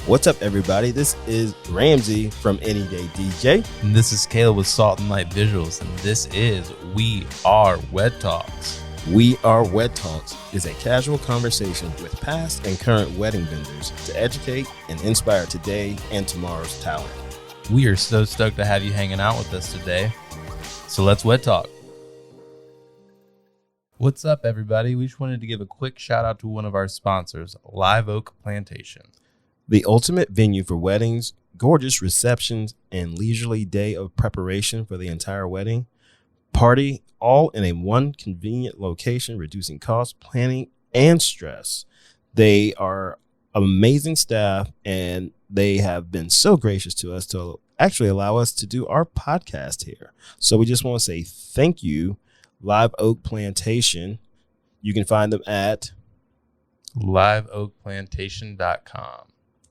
What's up, everybody? This is Ramsey from Any Day DJ. And this is Caleb with Salt and Light Visuals. And this is We Are Wed Talks. We Are Wed Talks is a casual conversation with past and current wedding vendors to educate and inspire today and tomorrow's talent. We are so stoked to have you hanging out with us today. So let's wed talk. What's up, everybody? We just wanted to give a quick shout out to one of our sponsors, Live Oak Plantation. The ultimate venue for weddings, gorgeous receptions, and leisurely day of preparation for the entire wedding party, all in a one convenient location, reducing cost, planning, and stress. They are amazing staff, and they have been so gracious to us to actually allow us to do our podcast here. So we just want to say thank you, Live Oak Plantation. You can find them at liveoakplantation.com.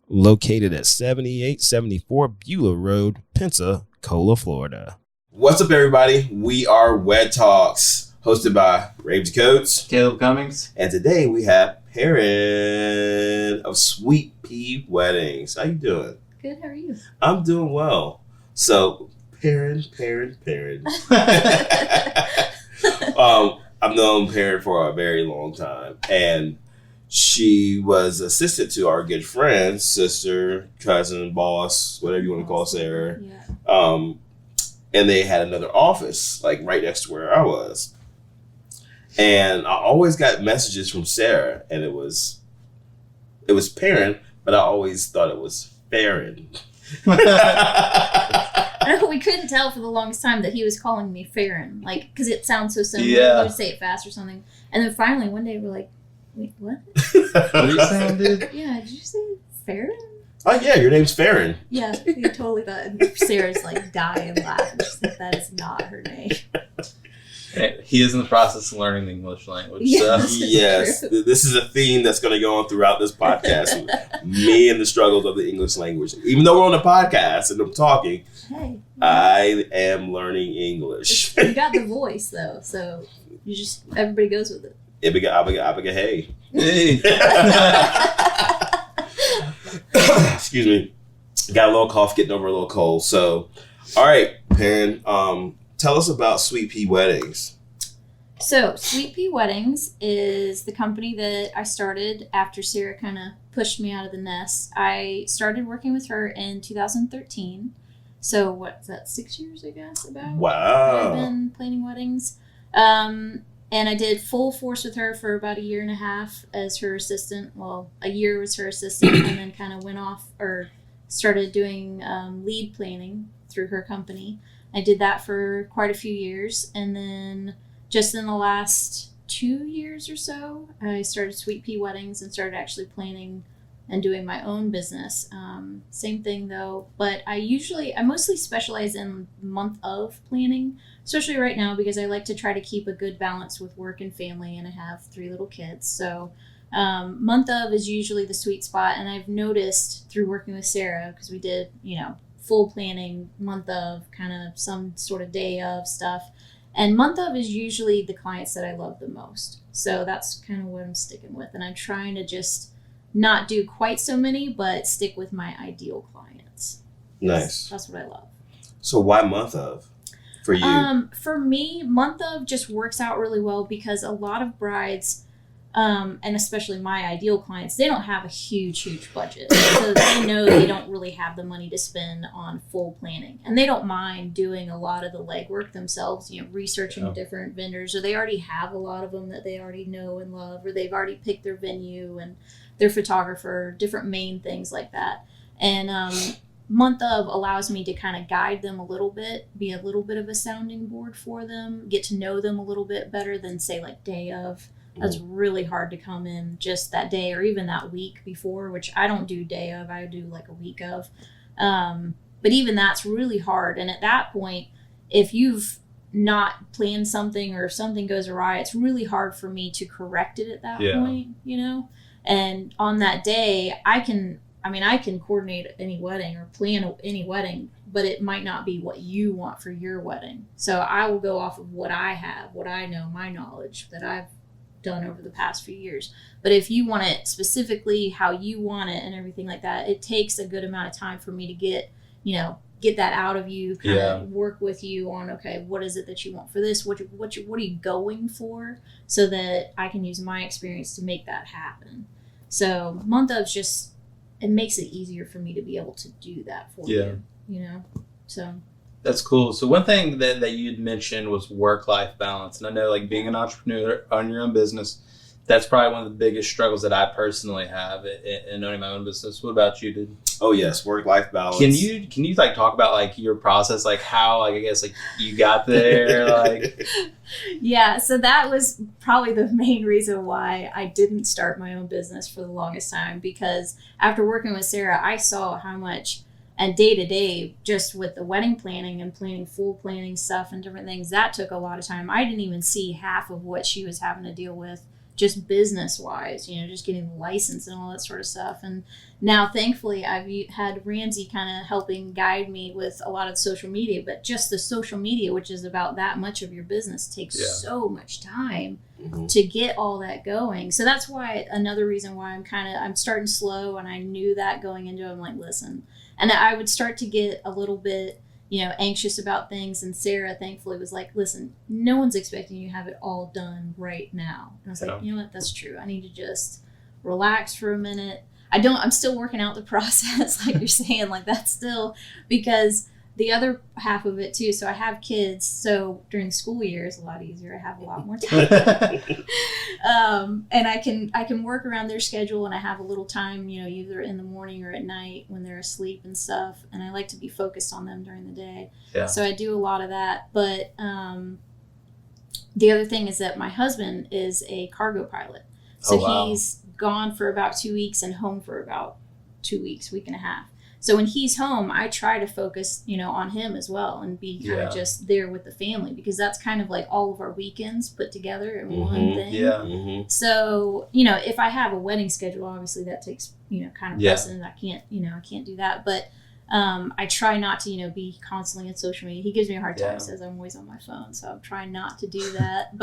Located at 7874 Beulah Road, Pensacola, Florida. What's up, everybody? We are Wed Talks, hosted by Ramsey Coates, Caleb Cummings, and today we have Perryn of Sweet Pea Weddings. How you doing? Good. How are you? I'm doing well. So, Perryn. I've known Perryn for a very long time, and she was assistant to our good friend, sister, cousin, boss, whatever you want to call Sarah. Yeah. And they had another office, like right next to where I was. And I always got messages from Sarah, and it was Perryn, but I always thought it was Perryn. I know we couldn't tell for the longest time that he was calling me Perryn, like, because it sounds so similar. Yeah. He would say it fast or something. And then finally one day we're like, wait, what? What are you saying, dude? Yeah, did you say Perryn? Oh, yeah, your name's Perryn. Yeah, we totally thought. Sarah's like dying laughing. She's like, that is not her name. He is in the process of learning the English language. Yeah. So. Yes, this is a theme that's going to go on throughout this podcast. Me and the struggles of the English language. Even though we're on a podcast and I'm talking, Hey. I am learning English. You got the voice, though, so you just, everybody goes with it. Abiga, hey. Hey. Excuse me. Got a little cough, getting over a little cold. So, all right, Perryn, tell us about Sweet Pea Weddings. So, Sweet Pea Weddings is the company that I started after Sarah kind of pushed me out of the nest. I started working with her in 2013. So, what's that, 6 years, I guess, about? Wow. I've been planning weddings. And I did full force with her for about 1.5 years as her assistant. Well, a year was her assistant, and then kind of went off or started doing lead planning through her company. I did that for quite a few years, and then just in the last 2 years or so, I started Sweet Pea Weddings and started actually planning and doing my own business. Same thing though, but I mostly specialize in month of planning, especially right now because I like to try to keep a good balance with work and family, and I have 3 little kids. So month of is usually the sweet spot, and I've noticed through working with Sarah, because we did, full planning, month of, kind of some sort of day of stuff. And month of is usually the clients that I love the most. So that's kind of what I'm sticking with. And I'm trying to just not do quite so many, but stick with my ideal clients. Nice. That's what I love. So why month of for you? For me, month of just works out really well because a lot of brides, and especially my ideal clients, they don't have a huge budget. So they know they don't really have the money to spend on full planning. And they don't mind doing a lot of the legwork themselves, researching different vendors, or they already have a lot of them that they already know and love, or they've already picked their venue and their photographer, different main things like that. And month of allows me to kind of guide them a little bit, be a little bit of a sounding board for them, get to know them a little bit better than, say, like day of. That's really hard to come in just that day or even that week before, which I don't do day of, I do like a week of. But even that's really hard. And at that point, if you've not planned something or if something goes awry, it's really hard for me to correct it at that point, And on that day, I can coordinate any wedding or plan any wedding, but it might not be what you want for your wedding. So I will go off of what I have, what I know, my knowledge that I've done over the past few years. But if you want it specifically how you want it and everything like that, it takes a good amount of time for me to get that out of you, kind of work with you on, okay, what is it that you want for this? What are you going for, so that I can use my experience to make that happen. So month of just, it makes it easier for me to be able to do that for you, so. That's cool. So one thing that you'd mentioned was work-life balance. And I know, like, being an entrepreneur on your own business, that's probably one of the biggest struggles that I personally have in owning my own business. What about you, dude? Oh yes, work-life balance. Can you like talk about like your process, like how, like, I guess, like, you got there, like? Yeah, so that was probably the main reason why I didn't start my own business for the longest time, because after working with Sara, I saw how much, and day to day, just with the wedding planning and full planning stuff and different things, that took a lot of time. I didn't even see half of what she was having to deal with just business wise, just getting the license and all that sort of stuff. And now thankfully I've had Ramsey kind of helping guide me with a lot of social media, but just the social media, which is about that much of your business, takes so much time to get all that going. So that's why, another reason why I'm starting slow, and I knew that going into it. I'm like, listen, and I would start to get a little bit anxious about things, and Sara thankfully was like, listen, no one's expecting you to have it all done right now. And I was like, you know what, that's true. I need to just relax for a minute. I'm still working out the process, like you're saying, like that's still, because the other half of it too, so I have kids, so during the school year it's a lot easier. I have a lot more time. And I can work around their schedule, and I have a little time, either in the morning or at night when they're asleep and stuff, and I like to be focused on them during the day. So I do a lot of that. But the other thing is that my husband is a cargo pilot, so he's gone for about 2 weeks and home for about 2 weeks, week and a half. So when he's home, I try to focus, on him as well, and be kind of just there with the family, because that's kind of like all of our weekends put together in one thing. So, if I have a wedding schedule, obviously that takes, kind of precedent. I can't do that. But I try not to, be constantly on social media. He gives me a hard time, says I'm always on my phone. So I'm trying not to do that.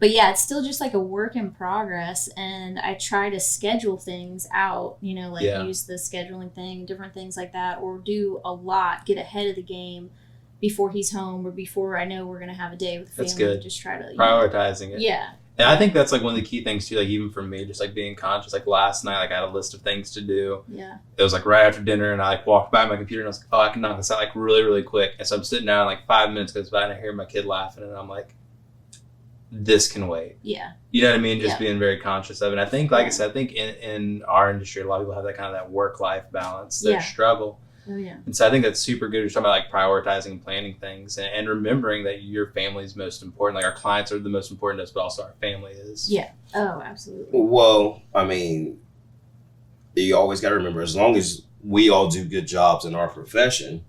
But yeah, it's still just like a work in progress, and I try to schedule things out, use the scheduling thing, different things like that, or do a lot, get ahead of the game before he's home, or before I know we're going to have a day with the family. That's good. Just try to prioritizing it. Yeah. And I think that's like one of the key things too, like even for me, just like being conscious. Like last night, like I had a list of things to do. Yeah. It was like right after dinner, and I like walked by my computer and I was like, oh, I can knock this out like really, really quick. And so I'm sitting down, like 5 minutes goes by and I hear my kid laughing, and I'm like, this can wait. Yeah. You know what I mean? Just being very conscious of it. And I think, like I said, I think in our industry, a lot of people have that kind of that work-life balance, that struggle. Oh, yeah. And so I think that's super good. You're talking about like prioritizing and planning things, and remembering that your family is most important. Like our clients are the most important to us, but also our family is. Yeah. Oh, absolutely. Well, I mean, you always got to remember, as long as we all do good jobs in our profession,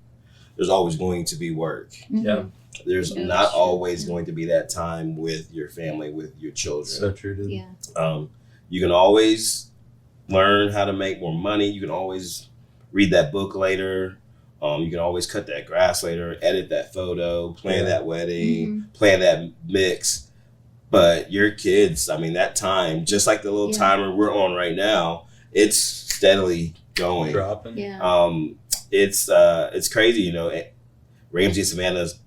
there's always going to be work. Yeah. There's not always going to be that time with your family, with your children. So true, dude. Yeah. You can always learn how to make more money. You can always read that book later. You can always cut that grass later, edit that photo, plan that wedding, plan that mix. But your kids, I mean, that time, just like the little timer we're on right now, it's steadily going. Dropping. Yeah. It's crazy, Ramsey and Savannah's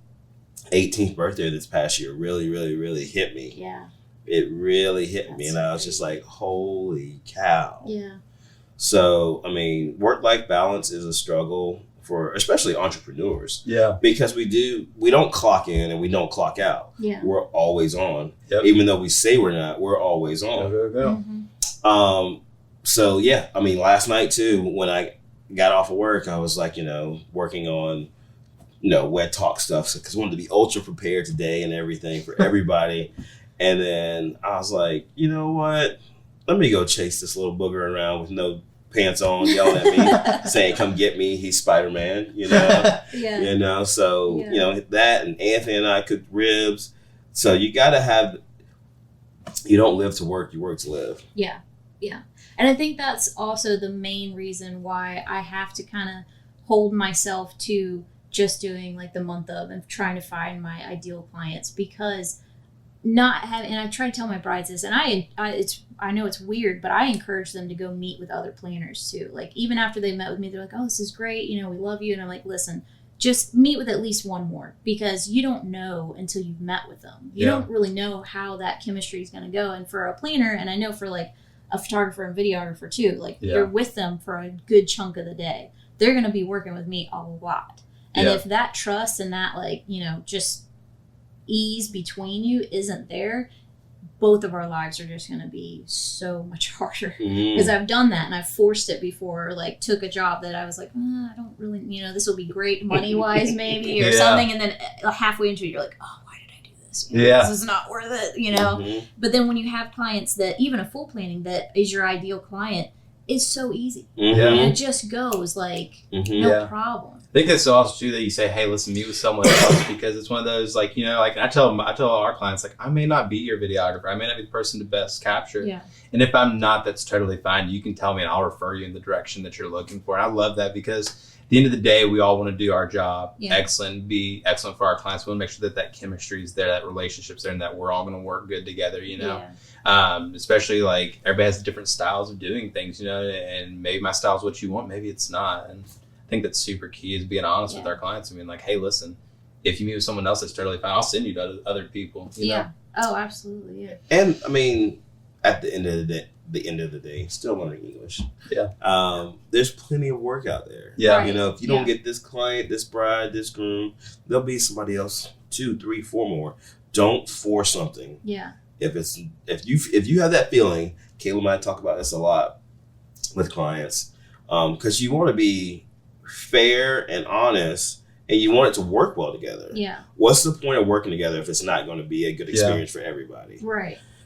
18th birthday this past year really, really, really hit me. Yeah. It really hit me, and I was just like, holy cow. Yeah. So, I mean, work-life balance is a struggle for especially entrepreneurs. Yeah. Because we don't clock in and we don't clock out. Yeah. We're always on. Yep. Even though we say we're not, we're always on. Go. So, yeah, I mean, last night, too, when I got off of work, I was like, working on Wed Talk stuff, because I wanted to be ultra prepared today and everything for everybody. And then I was like, you know what? Let me go chase this little booger around with no pants on, yelling at me, saying, come get me. He's Spider-Man, Yeah. So, that, and Anthony and I cooked ribs. So you got to have, you don't live to work, you work to live. Yeah. Yeah. And I think that's also the main reason why I have to kind of hold myself to just doing like the month of and trying to find my ideal clients, because not having, and I try to tell my brides this, and I know it's weird, but I encourage them to go meet with other planners too. Like, even after they met with me, they're like, oh, this is great, you know, we love you. And I'm like, listen, just meet with at least one more, because you don't know until you've met with them. You don't really know how that chemistry is going to go. And for a planner, and I know for like a photographer and videographer too, like you're with them for a good chunk of the day. They're going to be working with me a lot. And if that trust and that, like, you know, just ease between you isn't there, both of our lives are just going to be so much harder. Because I've done that, and I've forced it before. Like, took a job that I was like, I don't really, you know, this will be great money wise maybe or something, and then halfway into it you're like, oh, why did I do this? You know, this is not worth it, you know. But then when you have clients that, even a full planning that is your ideal client, it's so easy. And it just goes like no problem. I think it's also too that you say, hey, listen, meet with someone else, because it's one of those, like, you know, like I tell our clients, like, I may not be your videographer. I may not be the person to best capture. And if I'm not, that's totally fine. You can tell me and I'll refer you in the direction that you're looking for. And I love that, because at the end of the day, we all want to do our job excellent, be excellent for our clients. We want to make sure that that chemistry is there, that relationship's there, and that we're all going to work good together, you know. Especially like everybody has different styles of doing things, you know, and maybe my style is what you want, maybe it's not. And I think that's super key, is being honest with our clients and being like, hey, listen, if you meet with someone else, that's totally fine. I'll send you to other people. You know? Oh, absolutely. And I mean, at the end of the day, still learning English. There's plenty of work out there. You know, if you don't get this client, this bride, this groom, there'll be somebody else, 2, 3, 4 more. Don't force something. If you have that feeling, Kayla and I talk about this a lot with clients, because you want to be fair and honest, and you want it to work well together. What's the point of working together if it's not going to be a good experience for everybody?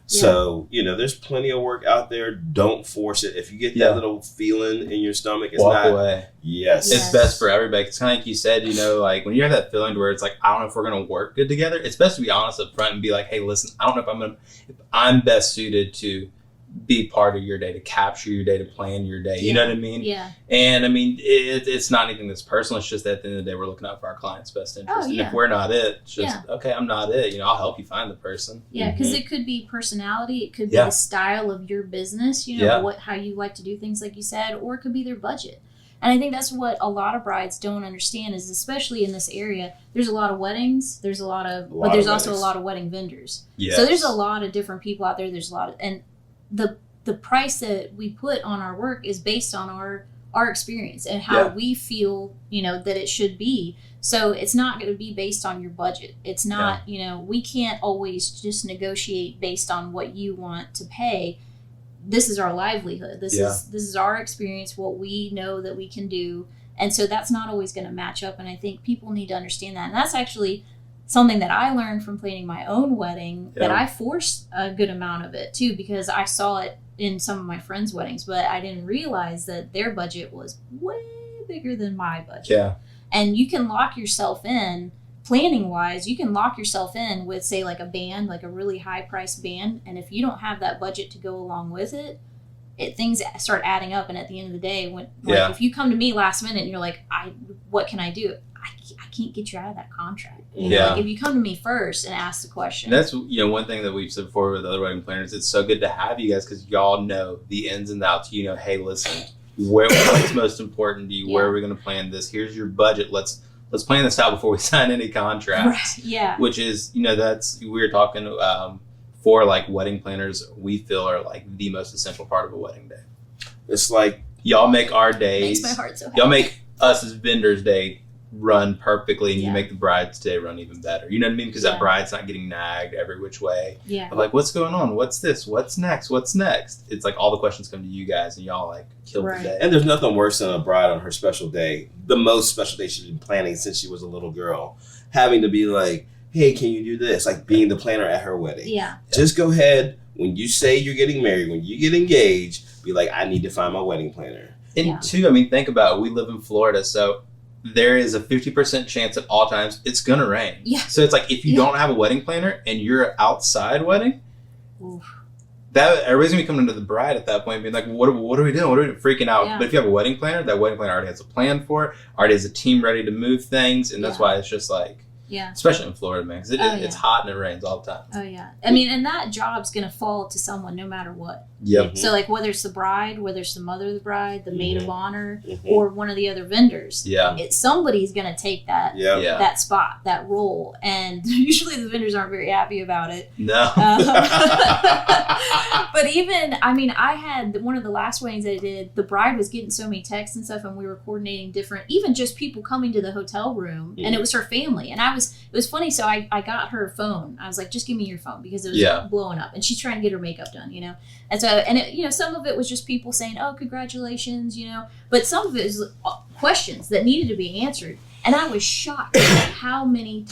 So, you know, there's plenty of work out there. Don't force it. If you get that little feeling in your stomach, it's walk away. It's best for everybody. It's kind of like you said, you know, like when you have that feeling where it's like, I don't know if we're going to work good together, it's best to be honest up front and be like, hey, listen, I don't know if I'm best suited to be part of your day, to capture your day, to plan your day. You know what I mean? And I mean, it's not anything that's personal. It's just that at the end of the day, we're looking out for our client's best interest. And if we're not it, it's just, okay, I'm not it. You know, I'll help you find the person. Because it could be personality. It could be the style of your business, you know, how you like to do things, like you said, or it could be their budget. And I think that's what a lot of brides don't understand, is especially in this area, there's a lot of weddings, but there's also a lot of wedding vendors. So there's a lot of different people out there. There's a lot of, and the price that we put on our work is based on our experience and how we feel, you know, that it should be. So it's not going to be based on your budget. It's not, you know, we can't always just negotiate based on what you want to pay. This is our livelihood. This is our experience, what we know that we can do. And so that's not always going to match up. And I think people need to understand that. And that's actually something that I learned from planning my own wedding, that I forced a good amount of it too, because I saw it in some of my friends' weddings, but I didn't realize that their budget was way bigger than my budget. And you can lock yourself in, planning wise, you can lock yourself in with, say, like a band, like a really high priced band. And if you don't have that budget to go along with it, things start adding up. And at the end of the day, when if you come to me last minute and you're like, what can I do? I can't get you out of that contract. Like, if you come to me first and ask the question. And that's, you know, one thing that we've said before with other wedding planners. It's so good to have you guys, because y'all know the ins and outs. You know, hey, listen, what's most important to you? Where are we going to plan this? Here's your budget. Let's plan this out before we sign any contracts. Which is, you know, we were talking for like wedding planners, we feel are like the most essential part of a wedding day. It's like y'all make our days. Makes my heart so happy. Y'all make us as vendors' day run perfectly, and you make the bride's day run even better. You know what I mean? Because that bride's not getting nagged every which way. But like, what's going on? What's this? What's next? What's next? It's like all the questions come to you guys, and y'all like kill the day. And there's nothing worse than a bride on her special day, the most special day she's been planning since she was a little girl, having to be like, hey, can you do this? Like being the planner at her wedding. Just go ahead. When you say you're getting married, when you get engaged, be like, I need to find my wedding planner. And two, I mean, think about it. We live in Florida, so there is a 50% chance at all times it's going to rain. So it's like, if you don't have a wedding planner and you're an outside wedding, that everybody's going to be coming to the bride at that point and being like, what are we doing? What are we doing? Freaking out. But if you have a wedding planner, that wedding planner already has a plan for it, already has a team ready to move things. And that's why it's just like, Yeah. Especially in Florida, man, because it's hot and it rains all the time. Oh, yeah. I mean, and that job's going to fall to someone no matter what. Yep. So, like, whether it's the bride, whether it's the mother of the bride, the maid of honor, or one of the other vendors, somebody's going to take that that spot, that role. And usually the vendors aren't very happy about it. No. But even, I mean, I had one of the last weddings I did, the bride was getting so many texts and stuff, and we were coordinating different, even just people coming to the hotel room, and it was her family. And it was funny, so I got her phone. I was like, just give me your phone, because it was blowing up. And she's trying to get her makeup done, you know? And so, some of it was just people saying, oh, congratulations, you know? But some of it is questions that needed to be answered. And I was shocked at how many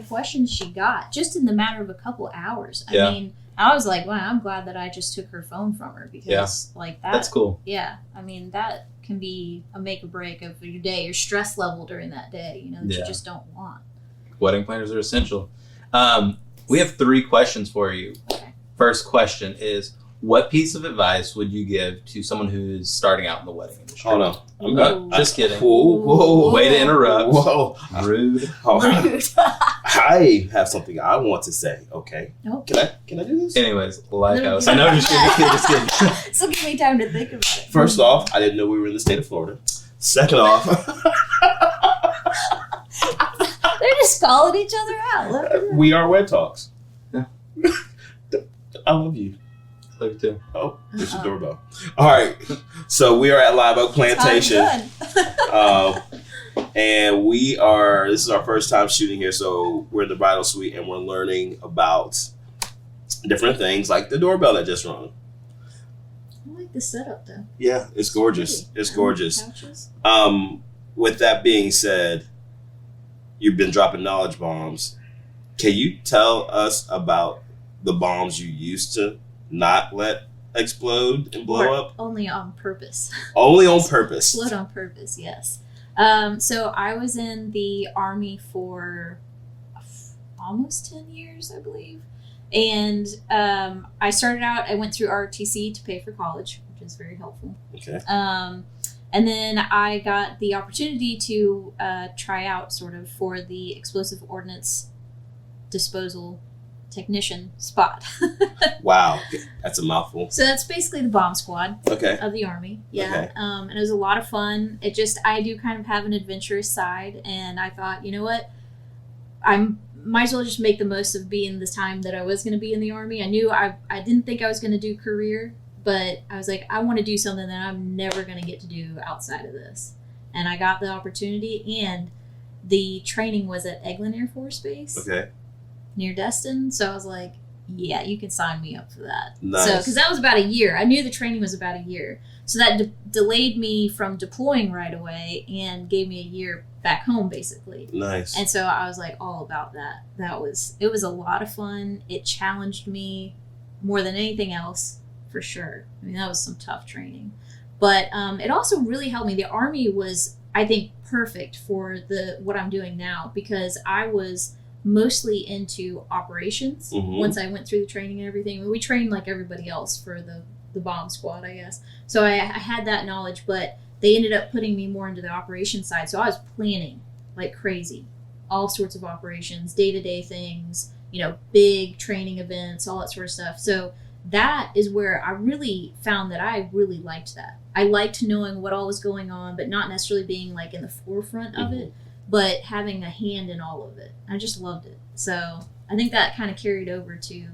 questions she got just in the matter of a couple hours. I mean, I was like, wow, I'm glad that I just took her phone from her, because like that's cool. Yeah. I mean, that can be a make or break of your day, your stress level during that day, you know, that you just don't want. Wedding planners are essential. We have 3 questions for you. Okay. First question is, what piece of advice would you give to someone who's starting out in the wedding industry? Oh, no. I'm not. Just kidding. Whoa. Way to interrupt. Whoa. Rude. Rude. I have something I want to say. Okay. Can I do this? Anyways, Lifehouse. I know, just kidding. So give me time to think about it. First off, I didn't know we were in the state of Florida. Second off, they're just calling each other out. We Are Wed Talks. Yeah. I love you. Love you too. Oh, there's your doorbell. All right. So we are at Live Oak Plantation. And this is our first time shooting here. So we're in the bridal suite and we're learning about different things like the doorbell that just rung. I like the setup though. Yeah, it's gorgeous. It's gorgeous. Couches. With that being said, you've been dropping knowledge bombs. Can you tell us about the bombs you used to not let explode and blow up? Only on purpose. Only on purpose. Explode on purpose, yes. So I was in the Army for almost 10 years, I believe. And I started out, I went through ROTC to pay for college, which is very helpful. Okay. And then I got the opportunity to try out sort of for the explosive ordnance disposal technician spot. Wow, that's a mouthful. So that's basically the bomb squad of the Army. Yeah. Okay. And it was a lot of fun. I do kind of have an adventurous side, and I thought, you know what, might as well just make the most of being this time that I was going to be in the Army. I knew I didn't think I was going to do career, but I was like, I want to do something that I'm never going to get to do outside of this. And I got the opportunity, and the training was at Eglin Air Force Base. Okay. Near Destin. So I was like, yeah, you can sign me up for that. Nice. So, because that was about a year. I knew the training was about a year. So that delayed me from deploying right away and gave me a year back home, basically. Nice. And so I was like all about that. It was a lot of fun. It challenged me more than anything else, for sure. I mean, that was some tough training. But it also really helped me. The Army was, I think, perfect for what I'm doing now, because I was mostly into operations once I went through the training and everything. We trained like everybody else for the bomb squad, I guess. So I had that knowledge, but they ended up putting me more into the operations side. So I was planning like crazy, all sorts of operations, day-to-day things, big training events, all that sort of stuff. So that is where I really found that I really liked that. I liked knowing what all was going on, but not necessarily being like in the forefront of it, but having a hand in all of it. I just loved it. So I think that kind of carried over to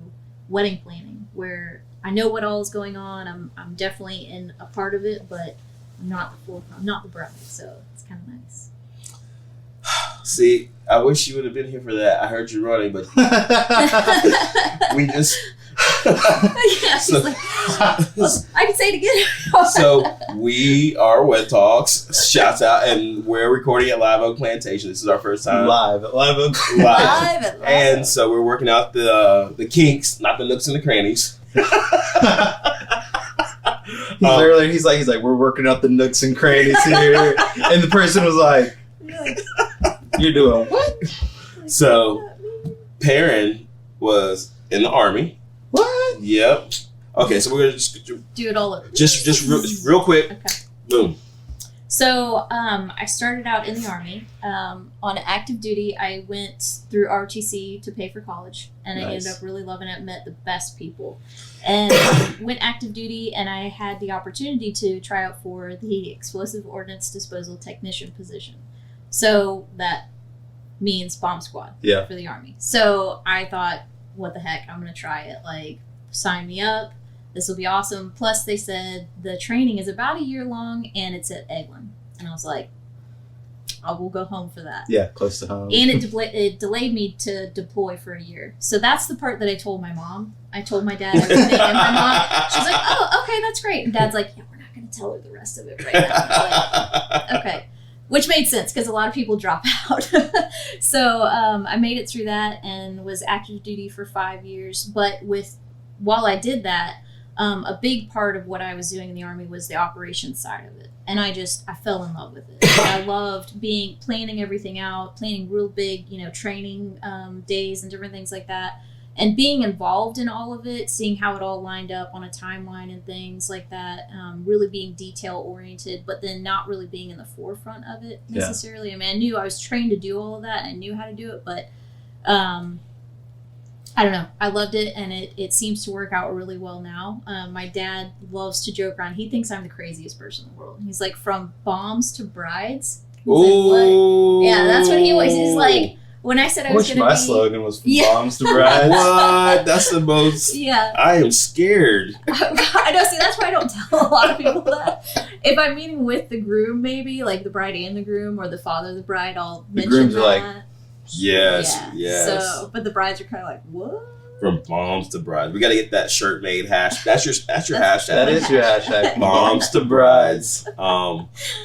wedding planning, where I know what all is going on. I'm definitely in a part of it, but I'm not the forefront. I'm not the bride, so it's kind of nice. See, I wish you would have been here for that. I heard you running, but we just... Yeah, she's like, I can say it again. So we are Wed Talks. Shouts out, and we're recording at Live Oak Plantation. This is our first time live at Live Oak. Live. And so we're working out the kinks, not the nooks and the crannies. He's like, we're working out the nooks and crannies here, and the person was like, "You're doing what?" So Perryn was in the Army. What? Yep. Okay, so we're gonna just do it all over. Just real quick. Okay. Boom. So I started out in the Army. On active duty, I went through ROTC to pay for college, and I ended up really loving it, met the best people. And went active duty, and I had the opportunity to try out for the Explosive Ordnance Disposal Technician position. So that means bomb squad for the Army. So I thought, what the heck, I'm going to try it. Like, sign me up. This will be awesome. Plus, they said the training is about a year long, and it's at Eglin. And I was like, I will go home for that. Yeah, close to home. And it delayed me to deploy for a year. So that's the part that I told my mom. I told my dad everything, and my mom, she's like, oh, okay, that's great. And Dad's like, yeah, we're not going to tell her the rest of it right now. I was like, okay. Which made sense because a lot of people drop out. So I made it through that and was active duty for 5 years. But while I did that, a big part of what I was doing in the Army was the operations side of it. And I fell in love with it. I loved planning everything out, planning real big, training days and different things like that. And being involved in all of it, seeing how it all lined up on a timeline and things like that, really being detail oriented, but then not really being in the forefront of it necessarily. I mean, I knew I was trained to do all of that and I knew how to do it, but I don't know. I loved it, and it seems to work out really well now. My dad loves to joke around. He thinks I'm the craziest person in the world. He's like, from bombs to brides. Ooh. Like, yeah, that's what he was. He's like, when I said I was going to be... my slogan was from bombs to brides. What? That's the most... Yeah. I am scared. I know. See, that's why I don't tell a lot of people that. If I'm meeting with the groom, maybe, like the bride and the groom, or the father of the bride, I'll mention grooms that. are like... Yes. So, but the brides are kind of like, what? From bombs to brides. We got to get that shirt made. That's your hashtag. That is your hashtag. Bombs to brides.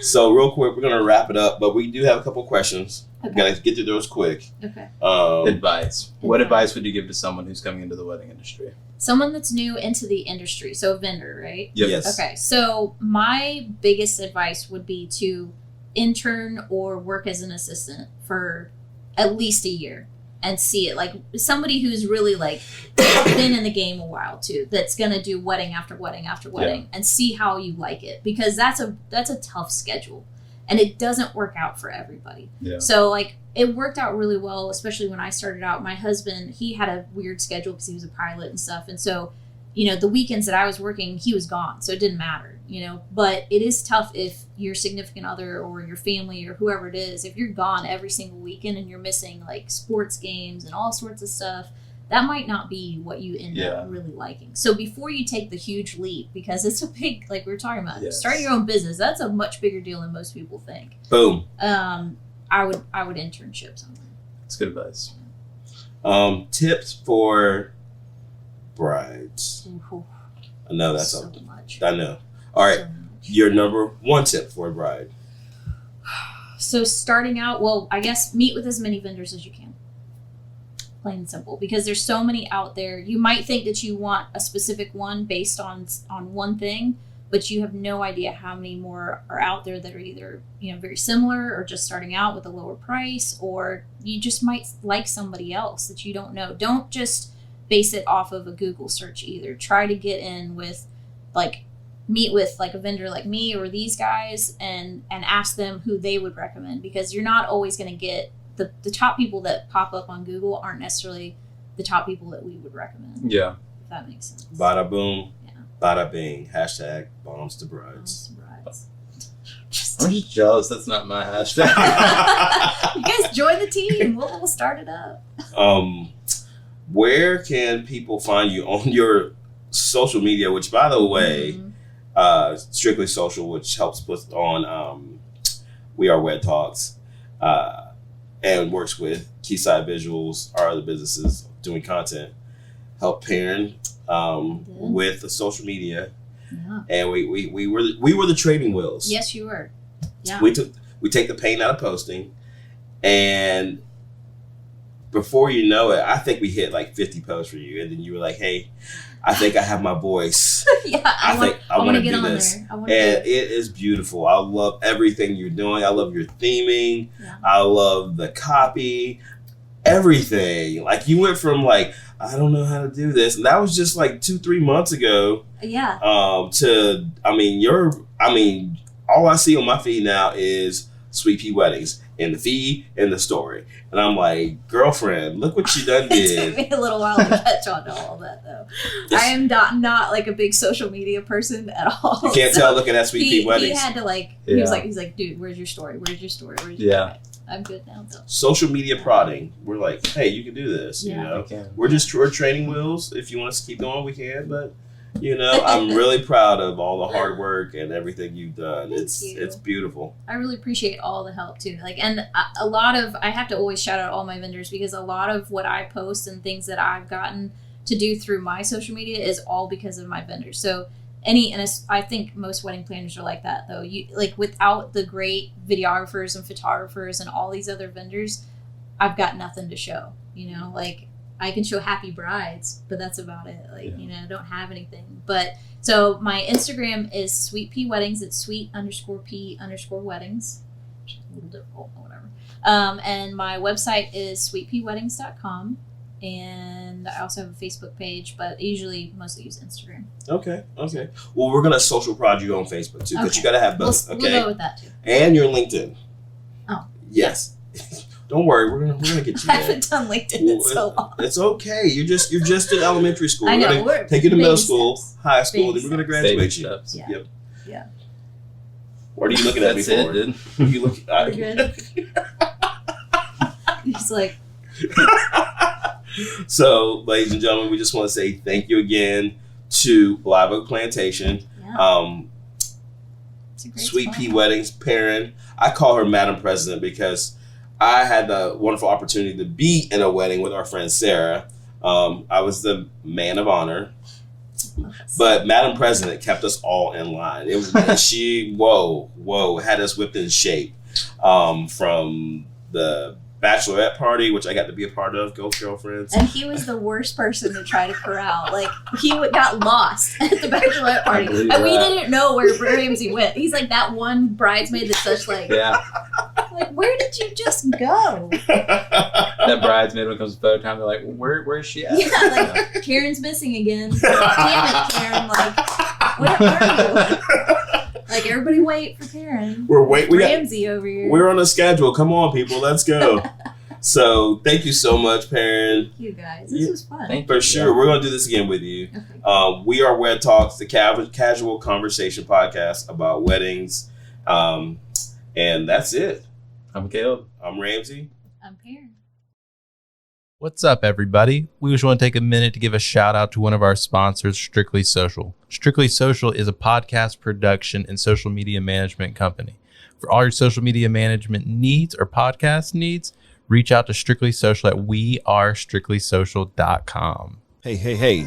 So real quick, we're gonna wrap it up, but we do have a couple questions. Okay. We gotta get through those quick. Okay. Advice. What advice would you give to someone who's coming into the wedding industry? Someone that's new into the industry, so a vendor, right? Yep. Yes. Okay, so my biggest advice would be to intern or work as an assistant for at least a year and see it. Like somebody who's really like been in the game a while too, that's gonna do wedding after wedding after wedding and see how you like it, because that's a tough schedule and it doesn't work out for everybody. Yeah. So like it worked out really well, especially when I started out. My husband, he had a weird schedule because he was a pilot and stuff, and so the weekends that I was working, he was gone, so it didn't matter. But it is tough if your significant other or your family or whoever it is, if you're gone every single weekend and you're missing like sports games and all sorts of stuff, that might not be what you end up really liking. So before you take the huge leap, because it's a big, like we were talking about, starting your own business, that's a much bigger deal than most people think. Boom. I would internship somewhere. That's good advice. Tips for brides. Ooh, I know that's so something. much. I know. All right. So much. Your number one tip for a bride. So starting out, well, I guess meet with as many vendors as you can. Plain and simple, because there's so many out there. You might think that you want a specific one based on one thing, but you have no idea how many more are out there that are either very similar or just starting out with a lower price, or you just might like somebody else that you don't know. Don't just base it off of a Google search either. Try to get in with meet with like a vendor like me or these guys and ask them who they would recommend, because you're not always going to get the top people that pop up on Google aren't necessarily the top people that we would recommend. Yeah. If that makes sense. Bada boom. Yeah. Bada bing. Hashtag bombs to brides. Brides. I'm just jealous that's not my hashtag. You guys join the team. We'll start it up. Where can people find you on your social media, which by the way, Strictly Social, which helps put on We Are Wed Talks, and works with Keyside Visuals, our other businesses doing content, help Perryn with the social media, and we were the trading wheels. Yes, you were. Yeah. We take the pain out of posting, and before you know it, I think we hit like 50 posts for you, and then you were like, "Hey, I think I have my voice. I want to do this." And it is beautiful. I love everything you're doing. I love your theming. Yeah. I love the copy, everything. Like you went from like, I don't know how to do this, and that was just like 2-3 months ago. Yeah. all I see on my feed now is Sweet Pea Weddings in the feed and the story. And I'm like, girlfriend, look what you done It took did. me a little while to catch on to all that, though. I am not like a big social media person at all. You can't tell looking at Sweet Pea Weddings. He had to like. Yeah. He's like, dude, where's your story? Where's your story? Where's your Yeah. story? I'm good now, though. Social media prodding. We're like, hey, you can do this. Yeah. You know, Okay. we're training wheels. If you want us to keep going, we can. But you know, I'm really proud of all the hard work and everything you've done. Thank It's you. it's beautiful. I really appreciate all the help too. Like, and a lot of, I have to always shout out all my vendors because a lot of what I post and things that I've gotten to do through my social media is all because of my vendors. So I think most wedding planners are like that though. You like, without the great videographers and photographers and all these other vendors, I've got nothing to show, you know, like I can show happy brides, but that's about it. Like, Yeah. you know, I don't have anything. But so my Instagram is Sweet Pea Weddings. It's sweet_p_weddings. Which is a little difficult, but whatever. And my website is sweetpeaweddings.com. And I also have a Facebook page, but I usually mostly use Instagram. Okay. Well, we're gonna social prod you on Facebook too, because Okay. you gotta have both. We'll Okay. go with that too. And your LinkedIn. Oh. Yes. Don't worry, we're gonna get you I there. haven't done LinkedIn in so long. It's okay. You're just in elementary school. I know. We're We're gonna take you to middle baby school, steps. high school, Baby then we're gonna Baby graduate you. steps. Yeah. Yep. Yeah. What are you looking at me That's it, for? dude. You look. We're good. He's like, So, ladies and gentlemen, we just want to say thank you again to Live Oak Plantation, yeah, it's a great Sweet spot. Pea Weddings, Perryn. I call her Madam President because I had the wonderful opportunity to be in a wedding with our friend Sarah. I was the man of honor, but Madam President kept us all in line. It was she had us whipped in shape from the bachelorette party, which I got to be a part of. Go girlfriends! And he was the worst person to try to corral. Like, he got lost at the bachelorette party. believe And we that. didn't know where Ramsey went. He's like that one bridesmaid that's such like, Yeah. like, where did you just go? That bridesmaid when it comes to photo time, they're like, where's she at? Yeah, like, Karen's missing again. Damn it, Karen. Like, where are you? Like, everybody wait for Karen. We got Ramsey over here. We're on a schedule. Come on, people. Let's go. So thank you so much, Perryn. Thank you guys. This Yeah. was fun. Thank For sure. We're going to do this again with you. Okay. We are Wed Talks, the casual conversation podcast about weddings. And that's it. I'm Caleb. I'm Ramsey. I'm Perryn. What's up, everybody? We just want to take a minute to give a shout out to one of our sponsors, Strictly Social. Strictly Social is a podcast production and social media management company. For all your social media management needs or podcast needs, reach out to Strictly Social at wearestrictlysocial.com. Hey.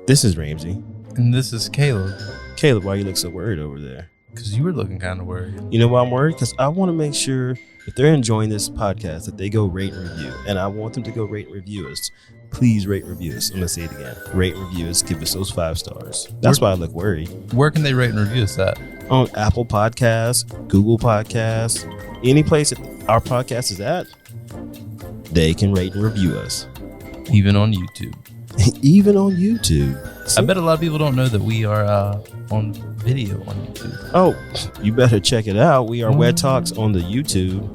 This is Ramsey. And this is Caleb, Caleb, why you look so worried over there? because you were looking kind of worried. You know why I'm worried? Because I want to make sure if they're enjoying this podcast that they go rate and review. And I want them to go rate and review us. Please rate and review us. I'm going to say it again. Rate and review us. Give us those 5 stars. That's why I look worried. Where can they rate and review us at? On Apple Podcasts, Google Podcasts, any place that our podcast is at, they can rate and review us. Even on YouTube. Even on YouTube. I bet a lot of people don't know that we are on video on YouTube. Oh, you better check it out. We are Wed Talks on the YouTube.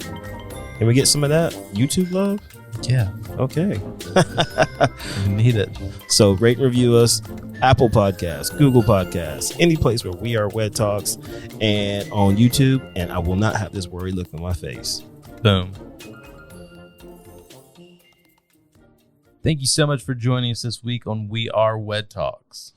Can we get some of that YouTube love? Yeah, Okay. we need it. So rate and review us. Apple Podcasts, Google Podcasts, any place where we are Wed Talks, and on YouTube. And I will not have this worried look on my face. Boom. Thank you so much for joining us this week on We Are Wed Talks.